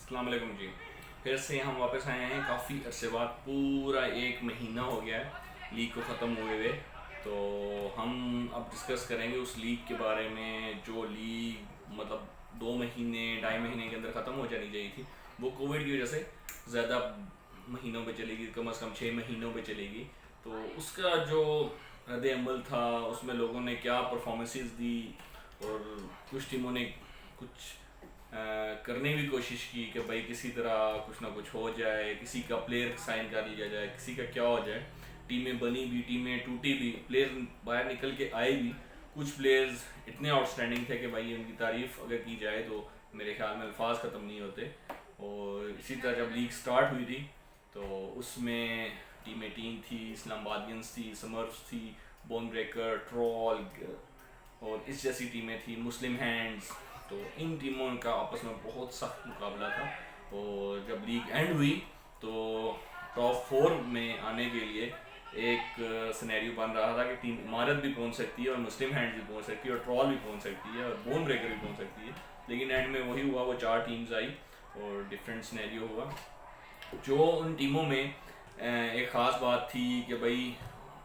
अस्सलाम वालेकुम जी। फिर से हम वापस आए हैं काफ़ी अरसे बाद। पूरा एक महीना हो गया है लीग को ख़त्म हुए हुए। तो हम अब डिस्कस करेंगे उस लीग के बारे में जो लीग मतलब 2 महीने 2.5 महीने के अंदर ख़त्म हो जानी चाहिए थी। वो कोविड की वजह से ज़्यादा महीनों पे चलेगी, कम से कम 6 महीनों पे चलेगी। तो उसका जो रद्द अमल था, उसमें लोगों ने क्या परफॉर्मेंसेस दी और कुछ टीमों ने कुछ करने की कोशिश की कि भाई किसी तरह कुछ ना कुछ हो जाए, किसी का प्लेयर साइन कर लिया जाए, किसी का क्या हो जाए। टीमें बनी भी, टीमें टूटी भी, प्लेयर बाहर निकल के आए भी। कुछ प्लेयर्स इतने आउटस्टैंडिंग थे कि भाई उनकी तारीफ अगर की जाए तो मेरे ख्याल में अल्फाज ख़त्म नहीं होते। और इसी तरह जब लीग स्टार्ट हुई थी तो उसमें टीम थी, इस्लामाबादियंस थी, समर्स थी, बोन ब्रेकर, ट्रॉल और इस जैसी टीमें थी, मुस्लिम हैंड्स। तो इन टीमों का आपस में बहुत सख्त मुकाबला था। और जब लीग एंड हुई तो टॉप 4 में आने के लिए एक सिनेरियो बन रहा था कि टीम इमारत भी पहुंच सकती है और मुस्लिम हैंड्स भी पहुंच सकती है और ट्रॉल भी पहुंच सकती है और बोन ब्रेकर भी पहुंच सकती है। लेकिन एंड में वही हुआ, वो 4 टीम्स आई और डिफरेंट सिनेरियो हुआ। जो उन टीमों में एक ख़ास बात थी कि भाई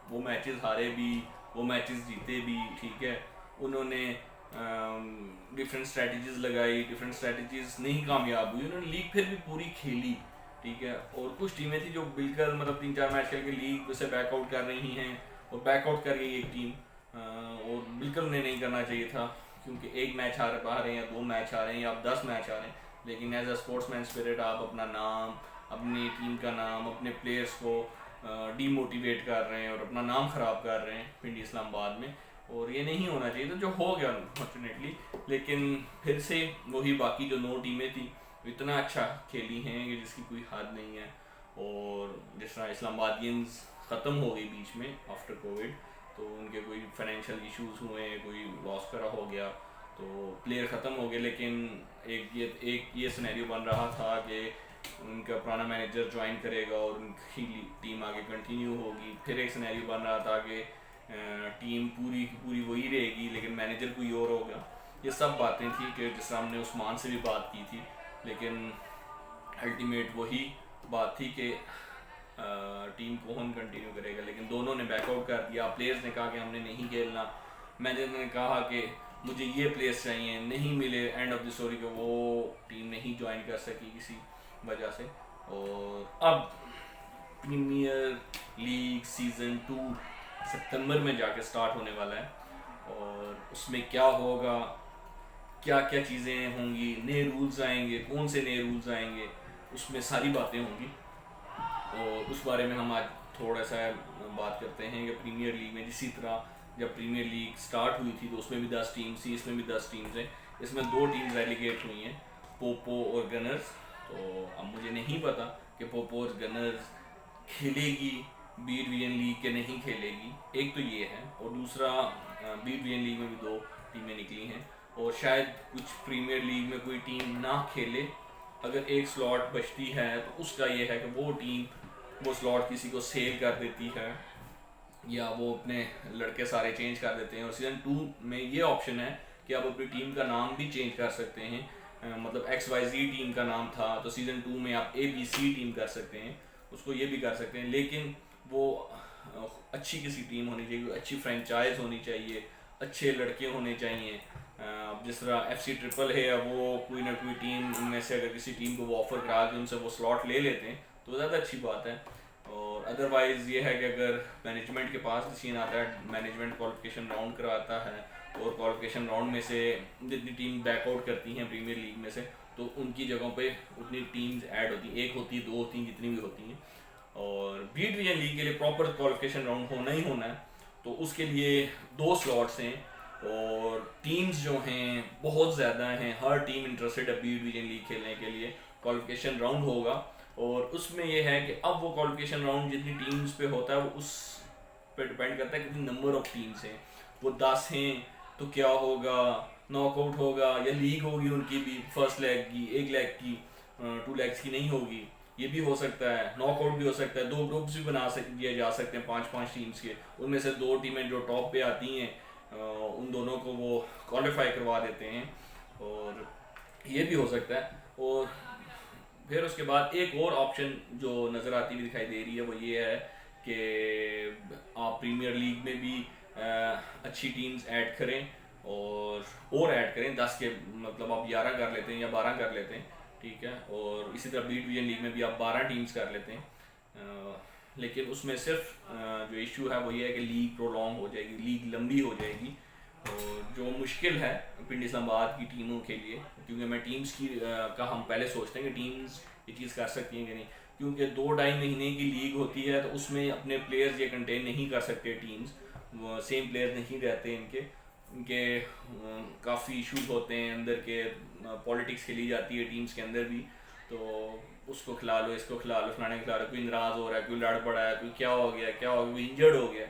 वो मैचेस हारे भी, वो मैचेस जीते भी, ठीक है। उन्होंने डिफरेंट स्ट्रेटजीज लगाई, डिफरेंट स्ट्रेटजीज नहीं कामयाब हुई, उन्होंने लीग फिर भी पूरी खेली, ठीक है। और कुछ टीमें थी जो बिल्कुल मतलब 3-4 मैच खेल के लीग से बैकआउट कर रही हैं और बैकआउट कर गई एक टीम। और बिल्कुल उन्हें नहीं करना चाहिए था, क्योंकि एक मैच हार पा रहे हैं या 2 मैच हारे हैं या आप 10 मैच हारे हैं, लेकिन एज अ स्पोर्ट्समैन स्पिरिट आप अपना नाम, अपनी टीम का नाम, अपने प्लेयर्स को डीमोटिवेट कर रहे हैं और अपना नाम ख़राब कर रहे हैं पिंडी इस्लामाबाद में। और ये नहीं होना चाहिए था, जो हो गया अनफॉर्चुनेटली। लेकिन फिर से वही बाकी जो 9 टीमें थी इतना अच्छा खेली हैं कि जिसकी कोई हद नहीं है। और जिस तरह इस्लामाबादियंस ख़त्म हो गई बीच में आफ्टर कोविड, तो उनके कोई फाइनेंशियल इश्यूज हुए, कोई लॉस करा हो गया, तो प्लेयर ख़त्म हो गए। लेकिन एक ये सिनेरियो बन रहा था कि उनका पुराना मैनेजर ज्वाइन करेगा और उनकी टीम आगे कंटिन्यू होगी। फिर एक सिनेरियो बन रहा था कि टीम पूरी की पूरी वही रहेगी लेकिन मैनेजर कोई और होगा। ये सब बातें थी कि जिस तरह हमने उस्मान से भी बात की थी, लेकिन अल्टीमेट वही बात थी कि टीम कौन कंटिन्यू करेगा। लेकिन दोनों ने बैकआउट कर दिया। प्लेयर्स ने कहा कि हमने नहीं खेलना, मैनेजर ने कहा कि मुझे ये प्लेयर्स चाहिए, नहीं मिले। एंड ऑफ द स्टोरी कि वो टीम नहीं ज्वाइन कर सकी किसी वजह से। और अब प्रीमियर लीग सीज़न 2 सितंबर में जाके स्टार्ट होने वाला है। और उसमें क्या होगा, क्या क्या चीज़ें होंगी, नए रूल्स आएंगे, कौन से नए रूल्स आएंगे, उसमें सारी बातें होंगी। और उस बारे में हम आज थोड़ा सा बात करते हैं कि प्रीमियर लीग में जिसी तरह जब प्रीमियर लीग स्टार्ट हुई थी तो उसमें भी 10 टीम्स थी, इसमें भी 10 टीम्स हैं। इसमें 2 टीम्स रेलीगेट हुई हैं, पोपो और गनर्स। तो अब मुझे नहीं पता कि पोपो और गनर्स खेलेगी बी डिवीजन लीग के नहीं खेलेगी, एक तो ये है। और दूसरा बी डिवीजन लीग में भी 2 टीमें निकली हैं और शायद कुछ प्रीमियर लीग में कोई टीम ना खेले। अगर एक स्लॉट बचती है तो उसका ये है कि वो टीम वो स्लॉट किसी को सेल कर देती है या वो अपने लड़के सारे चेंज कर देते हैं। और सीज़न 2 में ये ऑप्शन है कि आप अपनी टीम का नाम भी चेंज कर सकते हैं। मतलब XYZ टीम का नाम था तो सीज़न 2 में आप ABC टीम कर सकते हैं, उसको ये भी कर सकते हैं। लेकिन वो अच्छी किसी टीम होनी चाहिए, अच्छी फ्रेंचाइज होनी चाहिए, अच्छे लड़के होने चाहिए। जिस तरह FC ट्रिपल है, वो कोई ना कोई टीम उनमें से अगर किसी टीम को वो ऑफर करा के उनसे वो स्लॉट ले लेते हैं तो ज़्यादा अच्छी बात है। और अदरवाइज़ ये है कि अगर मैनेजमेंट के पास सीन आता है, मैनेजमेंट क्वालिफिकेशन राउंड कराता है और क्वालिफिकेशन राउंड में से जितनी टीम बैकआउट करती हैं प्रीमियर लीग में से, तो उनकी जगहों पे उतनी टीम्स ऐड होती हैं, 1 होती है, 2 होती हैं, जितनी भी होती हैं। और बी डिवीजन लीग के लिए प्रॉपर क्वालिफिकेशन राउंड होना ही होना है, तो उसके लिए 2 स्लॉट्स हैं और टीम्स जो हैं बहुत ज़्यादा हैं। हर टीम इंटरेस्टेड है बी डिवीजन लीग खेलने के लिए। क्वालिफिकेशन राउंड होगा और उसमें यह है कि अब वो क्वालिफिकेशन राउंड जितनी टीम्स पे होता है वो उस पे डिपेंड करता है कितनी नंबर ऑफ टीम्स हैं। वो 10 हैं तो क्या होगा, नॉकआउट होगा या लीग होगी उनकी भी फर्स्ट लेग की, 1 लेग की, 2 लेग्स की नहीं होगी। ये भी हो सकता है, नॉकआउट भी हो सकता है। 2 ग्रुप्स भी दिए जा सकते हैं 5-5 टीम्स के, उनमें से 2 टीमें जो टॉप पे आती हैं उन दोनों को वो क्वालिफाई करवा देते हैं। और ये भी हो सकता है। और फिर उसके बाद एक और ऑप्शन जो नज़र आती हुई दिखाई दे रही है वो ये है कि आप प्रीमियर लीग में भी अच्छी टीम्स ऐड करें और ऐड करें 10 के, मतलब आप 11 कर लेते हैं या 12 कर लेते हैं, ठीक है। और इसी तरह बी डिवीजन लीग में भी आप 12 टीम्स कर लेते हैं। लेकिन उसमें सिर्फ जो इशू है वो ये है कि लीग प्रोलॉन्ग हो जाएगी, लीग लंबी हो जाएगी, और जो मुश्किल है पिंडी इस्लामाबाद की टीमों के लिए, क्योंकि मैं टीम्स की का हम पहले सोचते हैं कि टीम्स ये चीज़ कर सकती हैं कि नहीं, क्योंकि 2-2.5 महीने की लीग होती है तो उसमें अपने प्लेयर्स ये कंटेन नहीं कर सकते टीम्स, सेम प्लेयर्स नहीं रहते इनके इनके काफ़ी इश्यूज होते हैं अंदर के, पॉलिटिक्स खेली जाती है टीम्स के अंदर भी, तो उसको खिला लो, इसको खिला लो, फलाने खिला लो, कोई नाराज़ हो रहा है, कोई लड़ पड़ा है, कोई क्या हो गया, कोई इंजर्ड हो गया,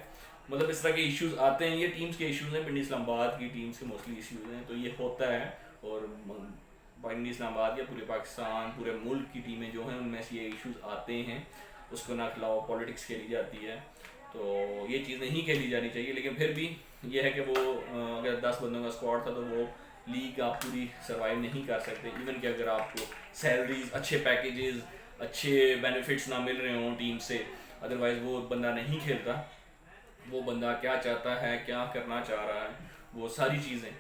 मतलब इस तरह के इश्यूज आते हैं। ये टीम्स के इश्यूज हैं, पिंडी इस्लामाबाद की टीम्स के मोस्टली इश्यूज हैं, तो ये होता है। और पिंडी इस्लामाबाद या पूरे पाकिस्तान, पूरे मुल्क की टीमें जो हैं उनमें से ये इश्यूज आते हैं, उसको ना खिलाओ, पॉलिटिक्स खेली जाती है, तो ये चीज़ नहीं खेली जानी चाहिए। लेकिन फिर भी ये है कि वो अगर 10 बंदों का स्क्वाड था तो वो लीग आप पूरी सर्वाइव नहीं कर सकते, इवन कि अगर आपको सैलरीज, अच्छे पैकेजेस, अच्छे बेनिफिट्स ना मिल रहे हों टीम से, अदरवाइज़ वो बंदा नहीं खेलता। वो बंदा क्या चाहता है, क्या करना चाह रहा है, वो सारी चीज़ें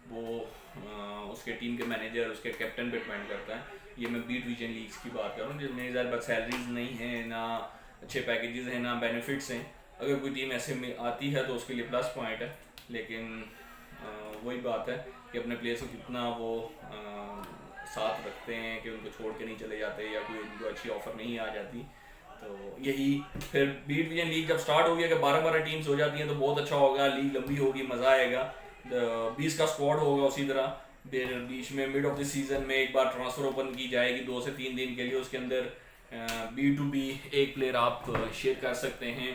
वो उसके टीम के मैनेजर, उसके कैप्टन पे डिपेंड करता है। ये मैं बी डिवीजन लीग्स की बात कर रहा हूँ जिसमें ज़्यादा सैलरीज नहीं हैं, ना अच्छे पैकेजेस हैं, ना बेनिफिट्स हैं। अगर कोई टीम ऐसे में आती है तो उसके लिए प्लस पॉइंट है, लेकिन वही बात है कि अपने प्लेयर्स को कितना वो साथ रखते हैं कि उनको छोड़ के नहीं चले जाते या कोई उनको अच्छी ऑफर नहीं आ जाती। तो यही फिर बी डिवीजन लीग जब स्टार्ट हो गया कि 12-12 टीम्स हो जाती हैं तो बहुत अच्छा होगा, लीग लंबी होगी, मज़ा आएगा, 20 का स्क्वाड होगा। उसी तरह फिर बीच में मिड ऑफ द सीज़न में एक बार ट्रांसफ़र ओपन की जाएगी 2 से 3 दिन के लिए, उसके अंदर B2B एक प्लेयर आप शेयर कर सकते हैं,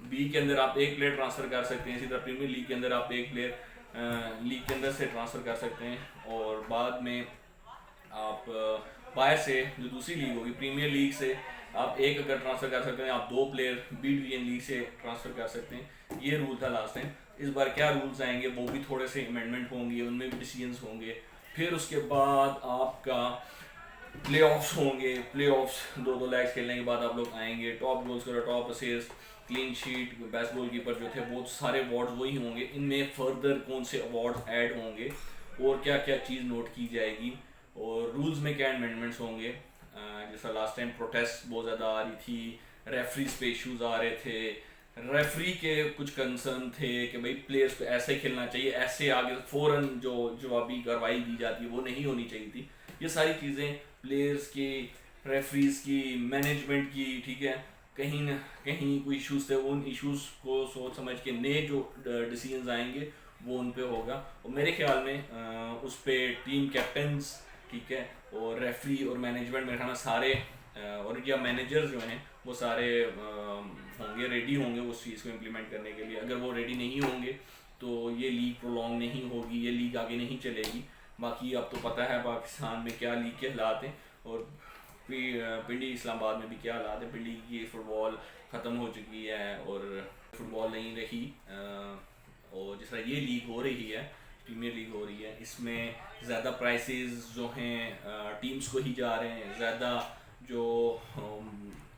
बी के अंदर आप एक प्लेयर ट्रांसफ़र कर सकते हैं, इसी तरह प्रीमियर लीग के अंदर आप एक प्लेयर लीग के अंदर से ट्रांसफ़र कर सकते हैं, और बाद में आप बाहर से जो दूसरी लीग होगी प्रीमियर लीग से आप एक अगर ट्रांसफ़र कर सकते हैं, आप 2 प्लेयर बी डिवीजन लीग से ट्रांसफ़र कर सकते हैं। ये रूल था लास्ट टाइम। इस बार क्या रूल्स आएंगे वो भी थोड़े से अमेंडमेंट होंगे, उनमें भी डिसीजंस होंगे। फिर उसके बाद आपका प्लेऑफ्स होंगे, प्लेऑफ्स 2-2 लेग्स खेलने के बाद आप लोग आएंगे, top goal scorer, top assist, clean sheet, best goalkeeper जो थे वो सारे अवार्ड्स वही होंगे। इनमें फर्दर कौन से अवार्ड्स ऐड होंगे और क्या क्या चीज़ नोट की जाएगी और रूल्स में क्या अमेंडमेंट्स होंगे। जैसा लास्ट टाइम प्रोटेस्ट बहुत ज़्यादा आ रही थी, रेफरीज पे इश्यूज आ रहे थे, रेफरी के कुछ कंसर्न थे कि भाई प्लेयर्स को ऐसे खेलना चाहिए, ऐसे आगे फ़ौरन जो जवाबी कार्रवाई दी जाती है वो नहीं होनी चाहिए थी। ये सारी चीज़ें प्लेयर्स की, रेफरीज की, मैनेजमेंट की, ठीक है, कहीं ना कहीं कोई इश्यूज थे, उन इश्यूज को सोच समझ के नए जो डिसीजंस आएंगे वो उन पे होगा। और मेरे ख्याल में उस पर टीम कैप्टन्स, ठीक है, और रेफरी और मैनेजमेंट मेरे ख्याल में सारे और या मैनेजर्स जो हैं वो सारे होंगे, रेडी होंगे उस चीज़ को इम्प्लीमेंट करने के लिए। अगर वो रेडी नहीं होंगे तो ये लीग प्रोलॉन्ग नहीं होगी, ये लीग आगे नहीं चलेगी। बाकी अब तो पता है पाकिस्तान में क्या लीग के हालात हैं और पिंडी इस्लामाबाद में भी क्या हालात है। पिंडी की फ़ुटबॉल ख़त्म हो चुकी है और फुटबॉल नहीं रही, और जिस तरह ये लीग हो रही है, प्रीमियर लीग हो रही है, इसमें ज़्यादा प्राइसेस जो हैं टीम्स को ही जा रहे हैं, ज़्यादा जो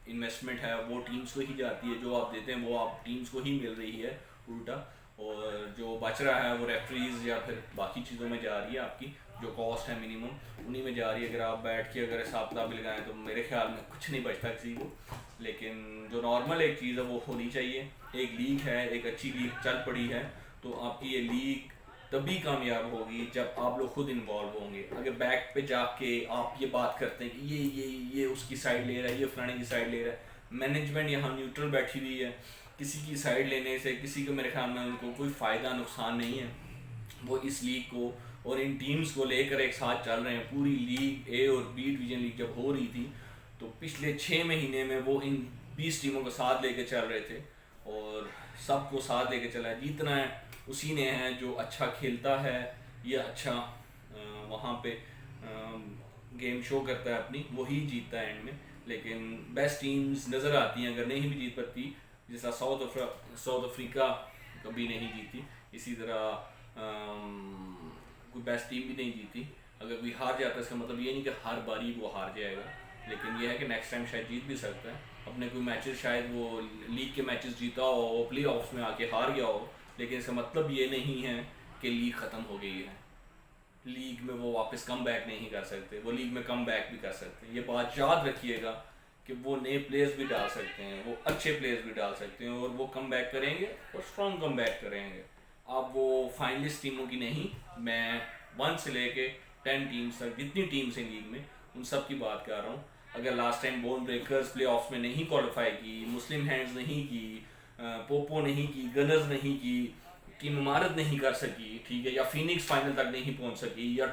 इन्वेस्टमेंट है वो टीम्स को ही जाती है, जो आप देते हैं वो आप टीम्स को ही मिल रही है उल्टा, और जो बच रहा है वो रेफरीज या फिर बाकी चीज़ों में जा रही है, आपकी जो कॉस्ट है मिनिमम उन्हीं में जा रही है। अगर आप बैठ के अगर हिसाब किताब भी लगाएं तो मेरे ख्याल में कुछ नहीं बचता किसी को, लेकिन जो नॉर्मल एक चीज़ है वो होनी चाहिए। एक लीग है, एक अच्छी लीग चल पड़ी है, तो आपकी ये लीग तभी कामयाब होगी जब आप लोग खुद इन्वॉल्व होंगे। अगर बैक पे जाके आप ये बात करते हैं कि ये उसकी साइड ले रहा है, ये फलाने की साइड ले रहा है, मैनेजमेंट यहाँ न्यूट्रल बैठी हुई है, किसी की साइड लेने से किसी को मेरे ख्याल में उनको कोई फ़ायदा नुकसान नहीं है। वो इस लीग को और इन टीम्स को लेकर एक साथ चल रहे हैं। पूरी लीग ए और बी डिवीजन लीग जब हो रही थी तो पिछले 6 महीने में वो इन 20 टीमों को साथ लेके चल रहे थे और सबको साथ लेके चला है। जीतना है उसी ने है जो अच्छा खेलता है या अच्छा वहाँ पे गेम शो करता है अपनी, वही जीतता है एंड में। लेकिन बेस्ट टीम्स नज़र आती हैं, अगर नहीं भी जीत पाती, जैसा साउथ अफ्रीका कभी नहीं जीती, इसी तरह कोई बेस्ट टीम भी नहीं जीती। अगर कोई हार जाता है इसका मतलब ये नहीं कि हर बारी वो हार जाएगा, लेकिन ये है कि नेक्स्ट टाइम शायद जीत भी सकता है। अपने कोई मैचेस शायद वो लीग के मैचेस जीता हो, प्ले ऑफ्स में आके हार गया हो, लेकिन इसका मतलब ये नहीं है कि लीग ख़त्म हो गई है। लीग में वो वापस कम बैक नहीं कर सकते, वो लीग में कम बैक भी कर सकते हैं। ये बात याद रखिएगा कि वो नए प्लेयर्स भी डाल सकते हैं, वो अच्छे प्लेयर्स भी डाल सकते हैं, और वो कम बैक करेंगे और स्ट्रॉन्ग कम बैक करेंगे। अब वो फाइनलिस्ट टीमों की नहीं, मैं 1 से लेके 10 टीम्स तक जितनी टीम्स हैं लीग में उन सब की बात कर रहा हूँ। अगर last time bone breakers play offs में नहीं क्वालिफाई की, मुस्लिम हैंड्स नहीं की, पोपो नहीं की, गनर्स नहीं की, टीम इमारत नहीं कर सकी, ठीक है, या फिनिक्स फाइनल तक नहीं पहुंच सकी, या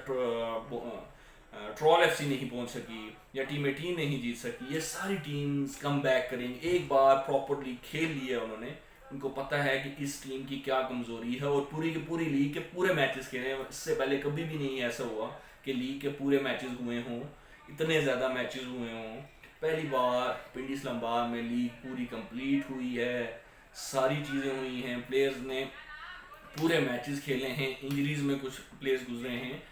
ट्रॉल एफसी नहीं पहुंच सकी, या टीम 18 नहीं जीत सकी, ये सारी टीम्स कम बैक करेंगी। एक बार प्रॉपरली खेल लिया उन्होंने, उनको पता है कि इस टीम की क्या कमज़ोरी है, और पूरी की पूरी लीग के पूरे मैचेस खेले। इससे पहले कभी भी नहीं ऐसा हुआ कि लीग के पूरे मैचेस हुए हों, इतने ज़्यादा मैचेस हुए हों। पहली बार पिंडी इस्लामाबाद में लीग पूरी कंप्लीट हुई है, सारी चीज़ें हुई हैं, प्लेयर्स ने पूरे मैचेस खेले हैं। इंजरीज में कुछ प्लेयर्स गुजरे हैं,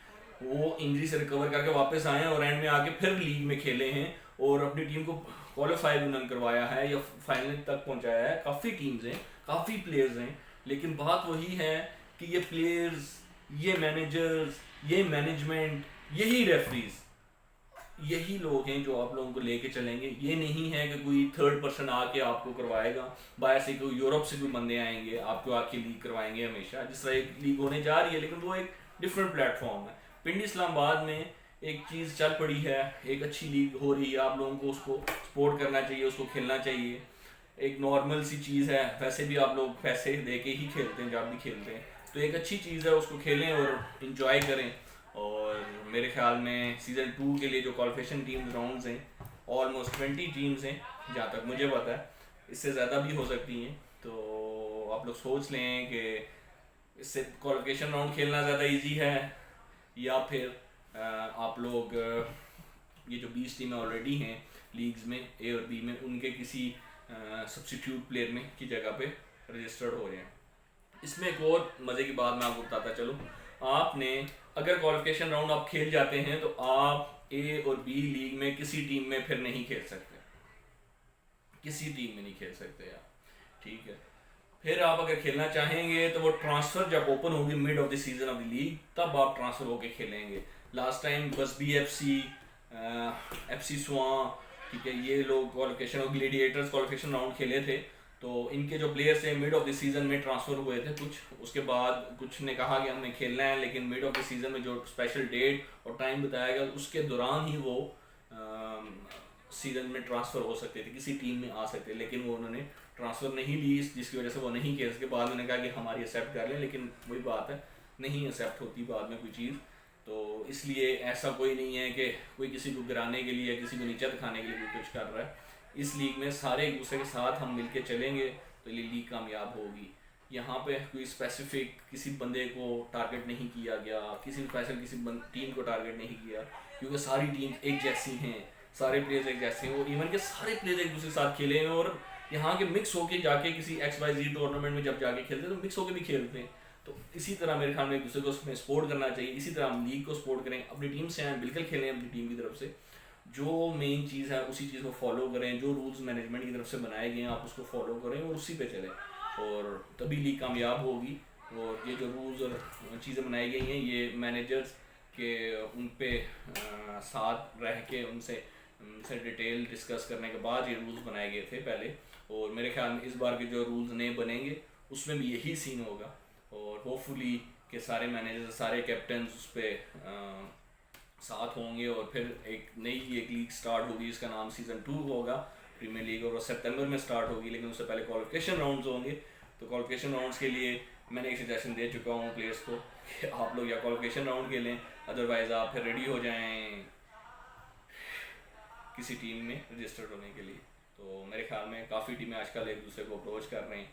वो इंजरी से रिकवर करके वापस आए हैं और एंड में आके फिर लीग में खेले हैं और अपनी टीम को क्वालिफाई भी उन्होंने करवाया है या फाइनल तक पहुंचाया है। काफ़ी टीम्स हैं, काफ़ी प्लेयर्स हैं, लेकिन बात वही है कि ये प्लेयर्स, ये मैनेजर्स, ये मैनेजमेंट, यही रेफरीज, यही लोग हैं जो आप लोगों को लेके चलेंगे। ये नहीं है कि कोई थर्ड पर्सन आके आपको करवाएगा, बाहर से कोई यूरोप से कोई बंदे आएंगे आपको आके लीग करवाएंगे। हमेशा जिस तरह एक लीग होने जा रही है, लेकिन वो एक डिफरेंट प्लेटफॉर्म है। पिंडी इस्लामाबाद में एक चीज़ चल पड़ी है, एक अच्छी लीग हो रही है, आप लोगों को उसको सपोर्ट करना चाहिए, उसको खेलना चाहिए। एक नॉर्मल सी चीज़ है, वैसे भी आप लोग पैसे दे के ही खेलते हैं जब भी खेलते हैं, तो एक अच्छी चीज़ है, उसको खेलें और इन्जॉय करें। और मेरे ख्याल में सीज़न 2 के लिए जो क्वालिफिकेशन टीम राउंड्स हैं, ऑलमोस्ट 20 टीम्स हैं जहाँ तक मुझे पता है, इससे ज़्यादा भी हो सकती हैं। तो आप लोग सोच लें कि इससे क्वालिफिकेशन राउंड खेलना ज़्यादा इजी है, या फिर आप लोग ये जो 20 टीमें ऑलरेडी हैं लीग्स में ए और बी में, उनके किसी सब्स्टिट्यूट प्लेयर में की जगह पे रजिस्टर्ड हो रहे हैं। इसमें एक और मज़े की बात मैं आपको बताता चलूँ, आपने अगर क्वालिफिकेशन राउंड आप खेल जाते हैं तो आप ए और बी लीग में किसी टीम में फिर नहीं खेल सकते, किसी टीम में नहीं खेल सकते आप, ठीक है। फिर आप अगर खेलना चाहेंगे तो वो ट्रांसफ़र जब ओपन होगी mid of the season of the league, तब आप ट्रांसफ़र होके खेलेंगे। Last time Busby FC Swan, ठीक है, ये लोग क्वालिफिकेशन और ग्लेडिएटर्स क्वालिफिकेशन राउंड खेले थे, तो इनके जो प्लेयर्स हैं मिड ऑफ द सीज़न में ट्रांसफ़र हुए थे कुछ, उसके बाद कुछ ने कहा कि हमें खेलना है, लेकिन मिड ऑफ द सीज़न में जो स्पेशल डेट और टाइम बताया गया उसके दौरान ही वो सीज़न में ट्रांसफ़र हो सकते थे, किसी टीम में आ सकते, लेकिन वो उन्होंने ट्रांसफ़र नहीं ली, जिसकी वजह से वो नहीं खेल सके। बाद में कहा कि हमारी एक्सेप्ट कर लें, लेकिन वही बात है, नहीं एक्सेप्ट होती बाद में कोई चीज़। तो इसलिए ऐसा कोई नहीं है कि कोई किसी को गिराने के लिए, किसी को नीचा दिखाने के लिए कोई कुछ कर रहा है। इस लीग में सारे एक दूसरे के साथ हम मिलके चलेंगे तो ये लीग कामयाब होगी। यहाँ पे कोई स्पेसिफिक किसी बंदे को टारगेट नहीं किया गया, किसी स्पेशल किसी टीम को टारगेट नहीं किया, क्योंकि सारी टीम एक जैसी हैं, सारे प्लेयर्स एक जैसे हैं, और इवन के सारे प्लेयर्स एक दूसरे के साथ खेले हैं, और यहाँ के मिक्स होके जाके किसी XYZ टूर्नामेंट में जब जाके खेलते हैं तो मिक्स होके भी खेलते हैं। तो इसी तरह मेरे ख्याल में एक दूसरे को उसमें सपोर्ट करना चाहिए, इसी तरह हम लीग को सपोर्ट करें, अपनी टीम से आए बिल्कुल खेलें अपनी टीम की तरफ से, जो मेन चीज़ है उसी चीज़ को फॉलो करें, जो रूल्स मैनेजमेंट की तरफ से बनाए गए हैं आप उसको फॉलो करें और उसी पे चलें, और तभी लीग कामयाब होगी। और ये जो रूल्स और चीज़ें बनाई गई हैं, ये मैनेजर्स के उन पे साथ रह के उनसे डिटेल डिस्कस करने के बाद ये रूल्स बनाए गए थे पहले, और मेरे ख्याल में इस बार के जो रूल्स नए बनेंगे उसमें भी यही सीन होगा, और होपफुली के सारे मैनेजर, सारे कैप्टन उस पर साथ होंगे, और फिर एक नई एक लीग स्टार्ट होगी, इसका नाम सीज़न 2 होगा, प्रीमियर लीग, और वो सितंबर में स्टार्ट होगी, लेकिन उससे पहले क्वालिफिकेशन राउंड्स होंगे। तो क्वालिफिकेशन राउंड्स के लिए मैंने एक सजेशन दे चुका हूँ प्लेयर्स को कि आप लोग या क्वालिफिकेशन राउंड खेलें, अदरवाइज़ आप फिर रेडी हो जाएँ किसी टीम में रजिस्टर्ड होने के लिए। तो मेरे ख्याल में काफ़ी टीमें आजकल एक दूसरे को अप्रोच कर रहे हैं,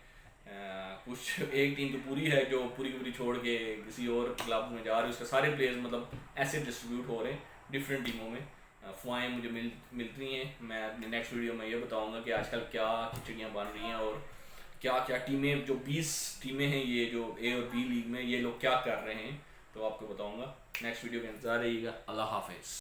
कुछ एक टीम तो पूरी है जो पूरी की पूरी छोड़ के किसी और क्लब में जा रही है, उसके सारे प्लेयर्स मतलब ऐसे डिस्ट्रीब्यूट हो रहे हैं डिफरेंट टीमों में। अफवाहें मुझे मिलती हैं, मैं अपने नेक्स्ट वीडियो में ये बताऊंगा कि आजकल क्या खिचड़ियाँ बन रही हैं और क्या क्या टीमें, जो 20 टीमें हैं ये जो ए और बी लीग में, ये लोग क्या कर रहे हैं, तो आपको बताऊँगा। नेक्स्ट वीडियो के इंतजार रहिएगा। अल्लाह हाफिज़।